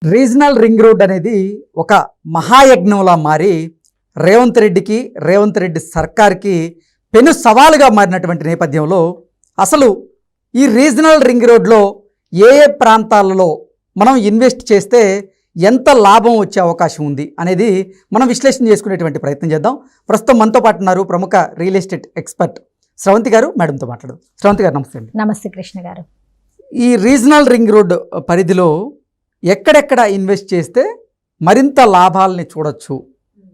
Regional ring road అనేది ఒక మహాయజ్ఞంలా మారి రేవంత్ రెడ్డి సర్కార్కి పెను సవాలుగా మారినటువంటి నేపథ్యంలో అసలు ఈ రీజనల్ రింగ్ రోడ్లో ఏ ఏ ప్రాంతాలలో మనం ఇన్వెస్ట్ చేస్తే ఎంత లాభం వచ్చే అవకాశం ఉంది అనేది మనం విశ్లేషణ చేసుకునేటువంటి ప్రయత్నం చేద్దాం. ప్రస్తుతం మనతో పాటు ఉన్నారు ప్రముఖ రియల్ ఎస్టేట్ ఎక్స్పర్ట్ శ్రవంతి గారు. మేడంతో మాట్లాడదాం. శ్రవంతి గారు నమస్తే అండి. నమస్తే కృష్ణ గారు. ఈ రీజనల్ రింగ్ రోడ్ పరిధిలో ఎక్కడెక్కడ ఇన్వెస్ట్ చేస్తే మరింత లాభాలని చూడొచ్చు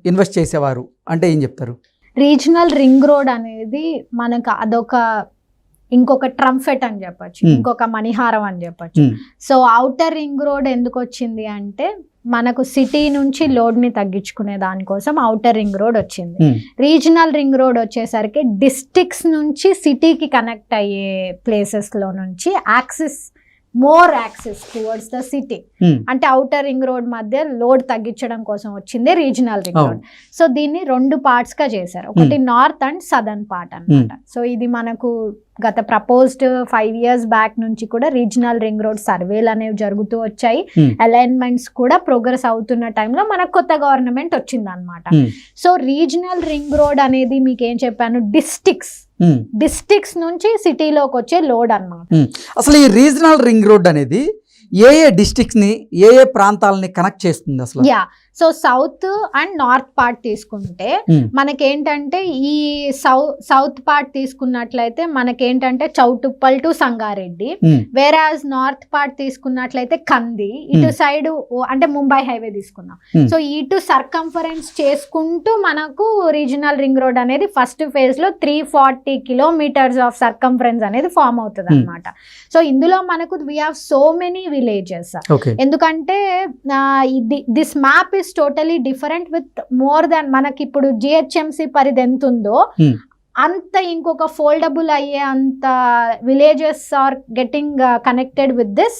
ఇన్వెస్ట్ చేసేవారు అంటే ఏం చెప్తారు? రీజనల్ రింగ్ రోడ్ అనేది మనకు అదొక ఇంకొక ట్రంఫెట్ అని చెప్పొచ్చు, ఇంకొక మణిహారం అని చెప్పొచ్చు. సో ఔటర్ రింగ్ రోడ్ ఎందుకు వచ్చింది అంటే మనకు సిటీ నుంచి లోడ్ని తగ్గించుకునే దానికోసం ఔటర్ రింగ్ రోడ్ వచ్చింది. రీజనల్ రింగ్ రోడ్ వచ్చేసరికి డిస్ట్రిక్ట్స్ నుంచి సిటీకి కనెక్ట్ అయ్యే ప్లేసెస్లో నుంచి more access towards the city, అంటే ఔటర్ రింగ్ రోడ్ మధ్య లోడ్ తగ్గించడం కోసం వచ్చింది రీజనల్ రింగ్ రోడ్. సో దీన్ని 2 parts గా చేశారు, ఒకటి నార్త్ అండ్ సదర్న్ పార్ట్ అన్నమాట. సో ఇది మనకు గత ప్రపోజ్డ్ 5 years బ్యాక్ నుంచి కూడా రీజనల్ రింగ్ రోడ్ సర్వేలు అనేవి జరుగుతూ వచ్చాయి. అలైన్మెంట్స్ కూడా ప్రోగ్రెస్ అవుతున్న టైంలో మనకు కొత్త గవర్నమెంట్ వచ్చింది అనమాట. సో రీజనల్ రింగ్ రోడ్ అనేది మీకు ఏం చెప్పాను, డిస్ట్రిక్ట్స్ నుంచి సిటీలోకి వచ్చే లోడ్ అన్నమాట. అసలు ఈ రీజనల్ రింగ్ రోడ్ అనేది ఏ ఏ డిస్ట్రిక్ట్స్ ని ఏ ఏ ప్రాంతాలని కనెక్ట్ చేస్తుంది అసలు? So south and north part తీసుకుంటే మనకేంటంటే ఈ సౌత్ పార్ట్ తీసుకున్నట్లయితే మనకేంటంటే Choutuppal to Sangareddy, whereas north part తీసుకున్నట్లయితే కంది, ఇటు సైడ్ అంటే ముంబై హైవే తీసుకున్నాం. సో ఇటు సర్కంఫరెన్స్ చేసుకుంటూ మనకు రీజనల్ రింగ్ రోడ్ అనేది ఫస్ట్ ఫేజ్ లో 340 kilometers ఆఫ్ సర్కంఫరెన్స్ అనేది ఫామ్ అవుతుంది అనమాట. సో ఇందులో మనకు we have so many villages, ఎందుకంటే this map totally different with more than మనకి ఇప్పుడు జిహెచ్ఎంసి పరిధి ఎంత ఉందో అంత ఇంకొక ఫోల్డబుల్ అయ్యే అంత villages are getting connected with this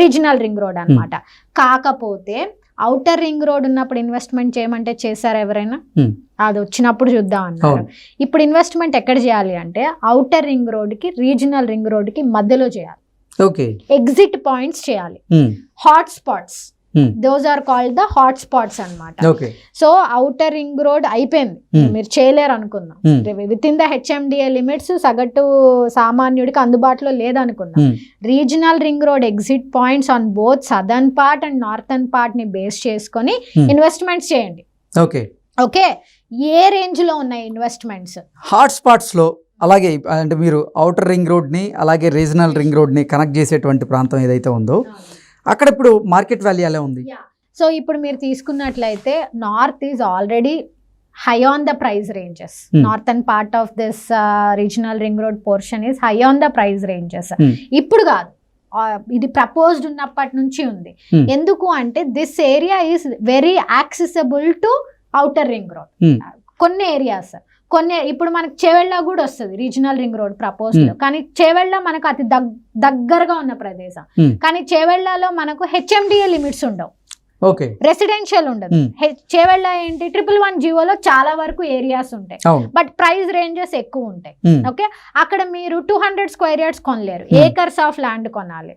regional ring road అన్నమాట. కాకపోతే ఔటర్ రింగ్ రోడ్ ఉన్నప్పుడు ఇన్వెస్ట్మెంట్ చేయమంటే చేశారు ఎవరైనా? అది వచ్చినప్పుడు చూద్దాం అన్నారు. ఇప్పుడు ఇన్వెస్ట్మెంట్ ఎక్కడ చేయాలి అంటే ఔటర్ రింగ్ రోడ్ కి రీజనల్ రింగ్ రోడ్ కి మధ్యలో చేయాలి. ఎగ్జిట్ పాయింట్స్ చేయాలి, hot spots. Those are called the hot spots అన్నమాట. సో ఔటర్ రింగ్ రోడ్ అయిపోయింది, మీరు చేయలేరు అనుకుందాం. Within the HMDA limits సగటు సామాన్యుడికి అందుబాటులో లేదనుకుందాం. Regional ring road exit points on both southern part and northern part ని బేస్ చేసుకొని ఇన్వెస్ట్మెంట్స్ చేయండి. ఓకే, ఏ రేంజ్ లో ఉన్నాయి ఇన్వెస్ట్మెంట్స్? హాట్ స్పాట్స్ లో అలాగే అంటే మీరు ఔటర్ రింగ్ రోడ్ ని అలాగే రీజనల్ రింగ్ రోడ్ ని కనెక్ట్ చేసేటువంటి ప్రాంతం ఏదైతే ఉందో అక్కడ ఇప్పుడు మార్కెట్ వాల్యూ ఎలా ఉంది? సో ఇప్పుడు మీరు తీసుకున్నట్లయితే north is already high on the price ranges. Northern part of this regional ring road portion is high on the price ranges. ఇప్పుడు కాదు, ఇది ప్రపోజ్డ్ ఉన్నప్పటి నుంచి ఉంది. ఎందుకు అంటే this area is very accessible to outer ring road. కొన్ని areas ఇప్పుడు మనకి చేవెళ్ళ కూడా వస్తుంది రీజనల్ రింగ్ రోడ్ ప్రపోజ్ లో, కానీ చేవెళ్ళ మనకు అతి దగ్గరగా ఉన్న ప్రదేశం. కానీ చేవెళ్ళలో మనకు హెచ్ఎండిఏ లిమిట్స్ ఉండవు, రెసిడెన్షియల్ ఉండదు. చేవెళ్ళ ఏంటి 111 జీవోలో చాలా వరకు ఏరియాస్ ఉంటాయి, బట్ ప్రైస్ రేంజెస్ ఎక్కువ ఉంటాయి. ఓకే, అక్కడ మీరు 200 square yards కొనలేరు, ఏకర్స్ ఆఫ్ ల్యాండ్ కొనాలి.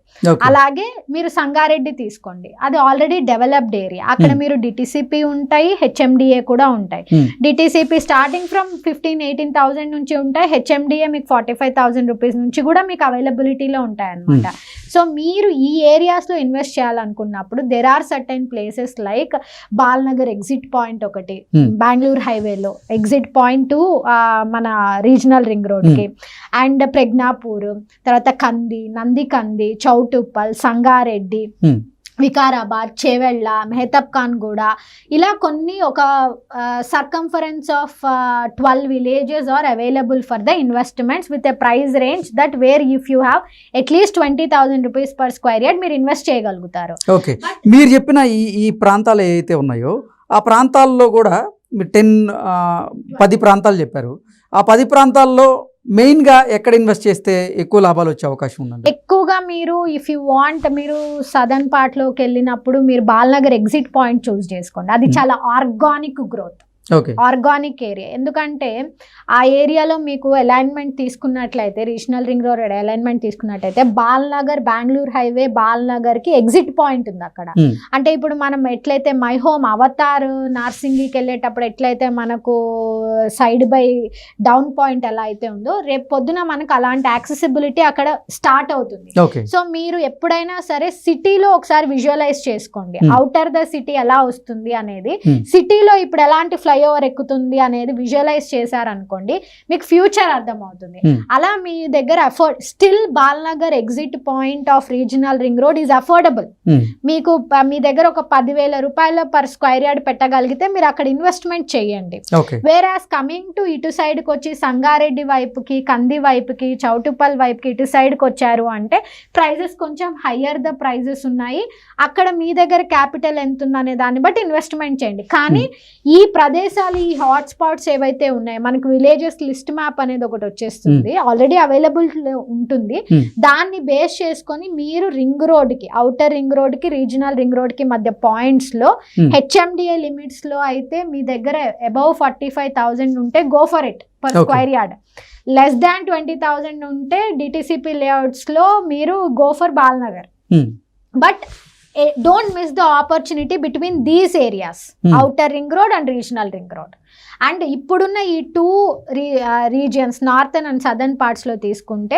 అలాగే మీరు సంగారెడ్డి తీసుకోండి, అది ఆల్రెడీ డెవలప్డ్ ఏరియా. అక్కడ మీరు డిటిసిపి ఉంటాయి, హెచ్ఎండిఏ కూడా ఉంటాయి. డిటిసిపి స్టార్టింగ్ ఫ్రమ్ 15,000-18,000 నుంచి ఉంటాయి, హెచ్ఎండిఏ మీకు 45,000 rupees నుంచి కూడా మీకు అవైలబిలిటీలో ఉంటాయి అన్నమాట. సో మీరు ఈ ఏరియాస్ లో ఇన్వెస్ట్ చేయాలనుకున్నప్పుడు there are certain places like Balanagar exit point ఒకటి, బెంగళూరు హైవేలో ఎగ్జిట్ పాయింట్ మన రీజనల్ రింగ్ రోడ్ కి, అండ్ ప్రజ్ఞాపూర్, తర్వాత నందికంది, చౌటుప్పల్, సంగారెడ్డి, వికారాబాద్, చేవెళ్ళ, మెహతబ్ ఖాన్ గూడ, ఇలా కొన్ని ఒక circumference of 12 villages are available for the investments with a price range that where if you have at least 20,000 rupees per square yard మీరు ఇన్వెస్ట్ చేయగలుగుతారు. ఓకే, మీరు చెప్పిన ఈ ప్రాంతాలు ఏవైతే ఉన్నాయో ఆ ప్రాంతాల్లో కూడా 10 ప్రాంతాలు చెప్పారు. ఆ 10 ప్రాంతాల్లో మెయిన్ గా ఎక్కడ ఇన్వెస్ట్ చేస్తే ఎక్కువ లాభాలు వచ్చే అవకాశం ఉందండి? ఎక్కువగా మీరు ఇఫ్ యూ వాంట్ మీరు సదర్న్ పార్ట్ లోకి వెళ్ళినప్పుడు మీరు బాల్నగర్ ఎగ్జిట్ పాయింట్ చూస్ చేసుకోండి. అది చాలా organic growth. Okay. Organic area. ఎందుకంటే ఆ ఏరియాలో మీకు అలైన్మెంట్ తీసుకున్నట్లయితే, రీజనల్ రింగ్ రోడ్ అలైన్మెంట్ తీసుకున్నట్లయితే, బాల్నగర్ బెంగళూరు హైవే బాల్నగర్కి ఎగ్జిట్ పాయింట్ ఉంది అక్కడ. అంటే ఇప్పుడు మనం ఎట్లయితే మై హోమ్ అవతార్ నార్సింగికి వెళ్ళేటప్పుడు ఎట్లయితే మనకు సైడ్ బై డౌన్ పాయింట్ ఎలా అయితే ఉందో, రేపు పొద్దున మనకు అలాంటి యాక్సెసిబిలిటీ అక్కడ స్టార్ట్ అవుతుంది. ఓకే. సో మీరు ఎప్పుడైనా సరే సిటీలో ఒకసారి విజువలైజ్ చేసుకోండి, అవుటర్ ద సిటీ ఎలా వస్తుంది అనేది. సిటీలో ఇప్పుడు ఎలాంటి ఫ్లైఓవర్ ఎక్కుతుంది అనేది విజువలైజ్ చేశారనుకోండి, మీకు ఫ్యూచర్ అర్థమవుతుంది. అలా మీ దగ్గర still Balnagar exit point of regional ring road is affordable. మీకు మీ దగ్గర ఒక 10,000 రూపాయలు పర్ స్క్వేర్ యార్డ్ పెట్టగలిగితే మీరు అక్కడ ఇన్వెస్ట్మెంట్ చేయండి. వేరాస్ కమింగ్ టు ఇటు సైడ్కి వచ్చి సంగారెడ్డి వైపుకి, కంది వైపుకి, చౌటుప్పల్ వైపుకి ఇటు సైడ్కి వచ్చారు అంటే ప్రైజెస్ కొంచెం హయ్యర్ ద ప్రైజెస్ ఉన్నాయి. అక్కడ మీ దగ్గర క్యాపిటల్ ఎంత ఉందనే దాన్ని బట్టి ఇన్వెస్ట్మెంట్ చేయండి. కానీ ఈ ప్రదేశాలు, ఈ హాట్ స్పాట్స్ ఏవైతే ఉన్నాయో, మనకు విలేజెస్ లిస్ట్ మ్యాప్ అనేది ఒకటి వచ్చేస్తుంది, ఆల్రెడీ అవైలబుల్ ఉంటుంది. దాన్ని బేస్ చేసుకొని మీరు రింగ్ రోడ్ కి, అవుటర్ రింగ్ రోడ్ కి, రీజనల్ రింగ్ రోడ్ కి మధ్య పాయింట్స్ లో హెచ్ఎండిఏ లిమిట్స్ లో అయితే మీ దగ్గర అబౌవ్ 45,000 ఉంటే go for it per square yard. Less than 20,000 ఉంటే డిటిసిపి లేఅవుట్స్ లో మీరు go for Balnagar. But don't miss the opportunity between these areas, outer ring road and regional ring road. And ఇప్పుడున్న ఈ 2 regions, northern and southern పార్ట్స్లో తీసుకుంటే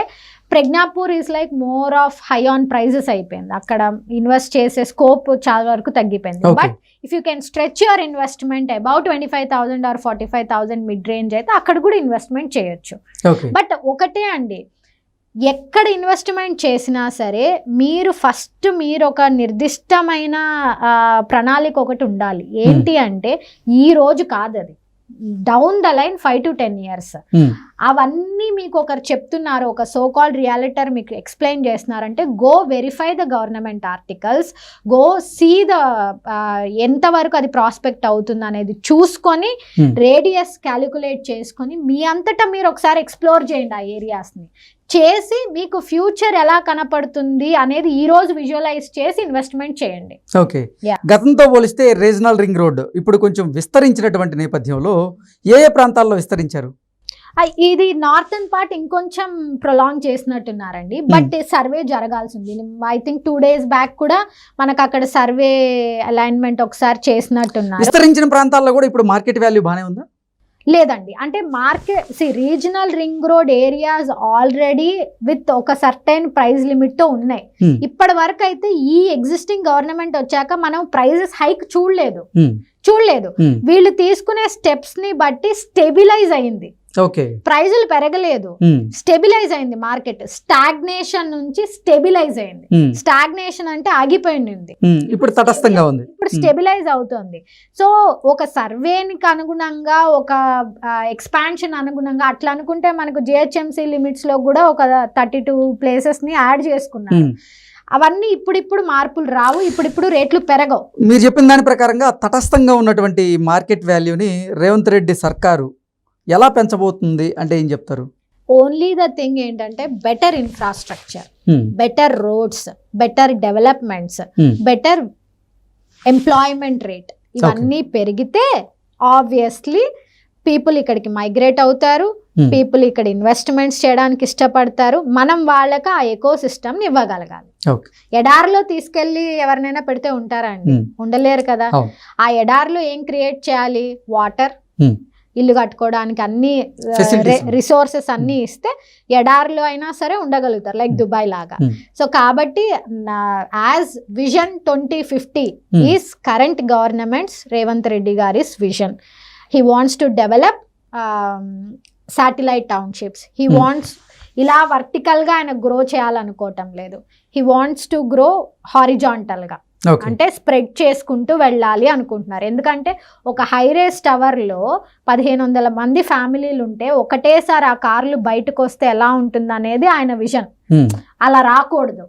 Pragnapur is like more of high on prices అయిపోయింది. అక్కడ ఇన్వెస్ట్ చేసే స్కోప్ చాలా వరకు తగ్గిపోయింది. But if you can stretch your investment about 25,000 or 45,000 mid range అయితే అక్కడ కూడా ఇన్వెస్ట్మెంట్ చేయొచ్చు. బట్ ఒకటే అండి, ఎక్కడ ఇన్వెస్ట్మెంట్ చేసినా సరే మీరు ఒక నిర్దిష్టమైన ప్రణాళిక ఒకటి ఉండాలి. ఏంటి అంటే ఈ రోజు కాదు, అది down the line 5 to 10 years. అవన్నీ మీకు ఒకరు చెప్తున్నారు, ఒక సో కాల్డ్ రియాలిటర్ మీకు ఎక్స్ప్లెయిన్ చేస్తున్నారంటే go verify the government articles, go see the ఎంతవరకు అది ప్రాస్పెక్ట్ అవుతుంది అనేది చూసుకొని రేడియస్ క్యాలిక్యులేట్ చేసుకొని మీ అంతటా మీరు ఒకసారి ఎక్స్ప్లోర్ చేయండి ఆ ఏరియాస్ని. చేసి మీకు ఫ్యూచర్ ఎలా కనపడుతుంది అనేది ఈ రోజు విజువలైజ్ చేసి ఇన్వెస్ట్మెంట్ చేయండి. ఓకే. గతంతో పోలిస్తే రీజనల్ రింగ్ రోడ్ ఇప్పుడు కొంచెం విస్తరించినటువంటి నేపథ్యంలో ఏ ప్రాంతాల్లో విస్తరించారు? ఇది నార్థన్ పార్ట్ ఇంకొంచెం ప్రొలాంగ్ చేసినట్టున్నారండి. బట్ సర్వే జరగాల్సింది. ఐ థింక్ 2 days బ్యాక్ కూడా మనకు అక్కడ సర్వే అలైన్మెంట్ ఒకసారి చేసినట్టున్నారు. విస్తరించిన ప్రాంతాల్లో కూడా ఇప్పుడు మార్కెట్ వాల్యూ బాగానే ఉందా? లేదండి, అంటే market regional ring road areas already with ఒక సర్టైన్ ప్రైస్ లిమిట్ తో ఉన్నాయి. ఇప్పటి వరకు అయితే ఈ ఎగ్జిస్టింగ్ గవర్నమెంట్ వచ్చాక మనం ప్రైజెస్ హైక్ చూడలేదు. వీళ్ళు తీసుకునే స్టెప్స్ ని బట్టి స్టెబిలైజ్ అయింది. ప్రైజులు పెరగలేదు, స్టెబిలైజ్ అయింది మార్కెట్. స్టాగ్నేషన్ నుంచి స్టెబిలైజ్ అయింది. స్టాగ్నేషన్ అంటే ఆగిపోయింది, ఇప్పుడు తటస్థంగా ఉంది, ఇప్పుడు స్టెబిలైజ్ అవుతుంది. సో ఒక సర్వేనికి అనుగుణంగా, ఒక ఎక్స్పాన్షన్ అనుగుణంగా అట్లా అనుకుంటే మనకు జిహెచ్ఎంసీ లిమిట్స్ లో కూడా ఒక 32 places ని యాడ్ చేసుకున్నారు. అవన్నీ ఇప్పుడిప్పుడు మార్పులు రావు, ఇప్పుడిప్పుడు రేట్లు పెరగవు. మీరు చెప్పిన దాని ప్రకారంగా తటస్థంగా ఉన్నటువంటి మార్కెట్ వాల్యూని రేవంత్ రెడ్డి సర్కారు ఎలా పెంచబోతుంది అంటే ఏం చెప్తారు? ఓన్లీ ద థింగ్ ఏంటంటే better infrastructure, better roads, better developments, better employment rate ఇవన్నీ పెరిగితే ఆబ్వియస్లీ పీపుల్ ఇక్కడికి మైగ్రేట్ అవుతారు, పీపుల్ ఇక్కడ ఇన్వెస్ట్మెంట్స్ చేయడానికి ఇష్టపడతారు. మనం వాళ్ళకి ఆ ఎకో సిస్టమ్ ని ఇవ్వగలగాలి. ఎడారిలో తీసుకెళ్లి ఎవరినైనా పెడితే ఉంటారా అండి? ఉండలేరు కదా. ఆ ఎడారిలో ఏం క్రియేట్ చేయాలి? వాటర్, ఇల్లు కట్టుకోవడానికి అన్ని రిసోర్సెస్ అన్ని ఇస్తే ఎడారిలో అయినా సరే ఉండగలుగుతారు, లైక్ దుబాయ్ లాగా. సో కాబట్టి as vision 2050 is current governments Revanth Reddy గారిస్ vision. He wants to develop satellite townships. He wants ఇలా వర్టికల్గా ఆయన గ్రో చేయాలనుకోవటం లేదు. He wants to grow horizontalగా, అంటే స్ప్రెడ్ చేసుకుంటూ వెళ్ళాలి అనుకుంటున్నారు. ఎందుకంటే ఒక హైరేస్ టవర్లో 1,500 మంది ఫ్యామిలీలు ఉంటే ఒకటేసారి ఆ కార్లు బయటకు వస్తే ఎలా ఉంటుంది అనేది ఆయన విజన్. అలా రాకూడదు,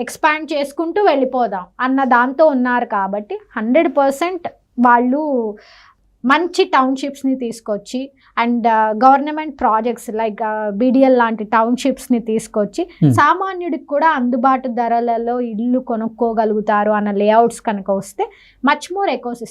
ఎక్స్పాండ్ చేసుకుంటూ వెళ్ళిపోదాం అన్న దాంతో ఉన్నారు. కాబట్టి 100% వాళ్ళు మంచి టౌన్షిప్స్ని తీసుకొచ్చి and government projects like BDL లాంటి టౌన్షిప్స్ని తీసుకొచ్చి సామాన్యుడికి కూడా అందుబాటు ధరలలో ఇల్లు కొనుక్కోగలుగుతారు అన్న లేఅవుట్స్ కనుక వస్తే మచ్ మోర్ ఎకోసిస్టమ్